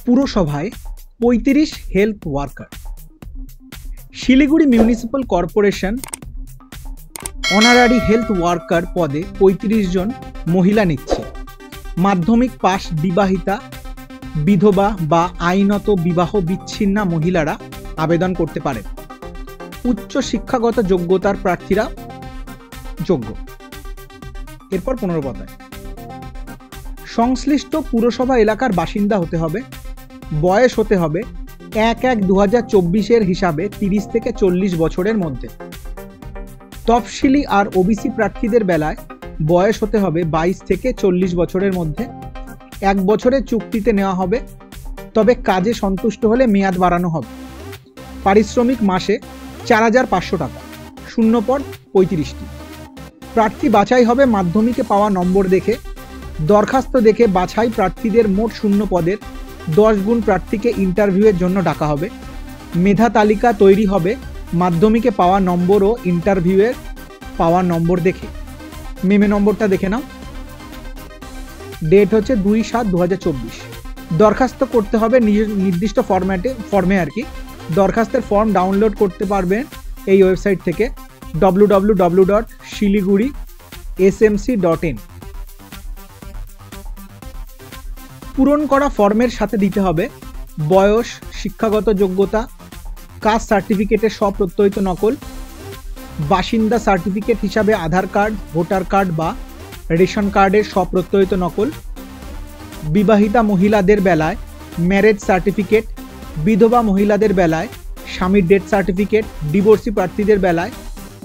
পুরসভায় ৩৫ health worker. Siliguri municipal corporation honorary health worker পদে ৩৫ জন মহিলা নিচ্ছে। মাধ্যমিক পাশ বিবাহিতা, বিধবা বা আইনত বিবাহ বিচ্ছিন্না মহিলারা আবেদন করতে পারেন। উচ্চ শিক্ষাগত যোগ্যতার প্রার্থীরা যোগ্য। এরপর ১৫ পাতায়, সংশ্লিষ্ট পুরসভা এলাকার বাসিন্দা হতে হবে। বয়স হতে হবে ১/১/২০২৪ হিসাবে ৩০ থেকে ৪০ বছরের মধ্যে। তফসিলি আর ওবিসি প্রার্থীদের বেলায় বয়স হতে হবে ২২ থেকে ৪০ বছরের মধ্যে। ১ বছরের চুক্তিতে নেওয়া হবে, তবে কাজে সন্তুষ্ট হলে মেয়াদ বাড়ানো হবে। পারিশ্রমিক মাসে ৪,৫০০ টাকা। শূন্যপদ ৩৫টি। প্রার্থী বাছাই হবে মাধ্যমিকে পাওয়া নম্বর দেখে। দরখাস্ত দেখে বাছাই প্রার্থীদের মোট শূন্য পদের 10 গুণ প্রার্থীকে ইন্টারভিউয়ের জন্য ডাকা হবে। মেধা তালিকা তৈরি হবে মাধ্যমিকে পাওয়া নম্বর ও ইন্টারভিউয়ের পাওয়া নম্বর দেখে। মেমে নম্বরটা দেখে নাও। ডেট হচ্ছে ২/৭/২০২৪। দরখাস্ত করতে হবে নির্দিষ্ট ফর্মে আর কি। দরখাস্তের ফর্ম ডাউনলোড করতে পারবেন এই ওয়েবসাইট থেকে www.shiliguri.smc.in। পূরণ করা ফর্মের সাথে দিতে হবে বয়স, শিক্ষাগত যোগ্যতা, কাস্ট সার্টিফিকেটের স্বপ্রত্যয়িত নকল, বাসিন্দা সার্টিফিকেট হিসাবে আধার কার্ড, ভোটার কার্ড বা রেশন কার্ডের স্বপ্রত্যয়িত নকল, বিবাহিতা মহিলাদের বেলায় ম্যারেজ সার্টিফিকেট, বিধবা মহিলাদের বেলায় স্বামীর ডেথ সার্টিফিকেট, ডিভোর্সি প্রার্থীদের বেলায়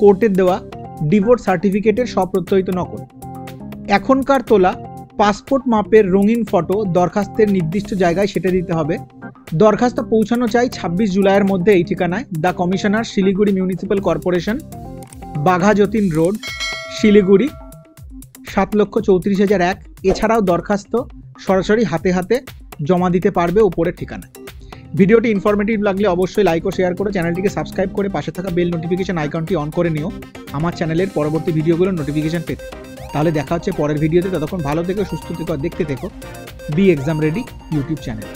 কোর্টের দেওয়া ডিভোর্স সার্টিফিকেটের স্বপ্রত্যয়িত নকল। এখনকার তোলা পাসপোর্ট মাপের রঙিন ফটো দরখাস্তের নির্দিষ্ট জায়গায় সেটে দিতে হবে। দরখাস্ত পৌঁছানো চাই ২৬ জুলাইয়ের মধ্যে এই ঠিকানায়, the commissioner, Siliguri municipal corporation, Bagha Jatin road, Siliguri ৭,৩৪,০০০১। এছাড়াও দরখাস্ত সরাসরি হাতে হাতে জমা দিতে পারবে উপরের ঠিকানায়। ভিডিওটি ইনফরমেটিভ লাগলে অবশ্যই লাইক ও শেয়ার করে চ্যানেলটিকে সাবস্ক্রাইব করে পাশে থাকা বেল নোটিফিকেশন আইকনটি অন করে নিও আমার চ্যানেলের পরবর্তী ভিডিওগুলোর নোটিফিকেশন পেতে। তাহলে দেখা হচ্ছে পরের ভিডিওতে। ততক্ষণ ভালো থেকো, সুস্থ থেকো, দেখতে থেকো be exam ready YouTube channel.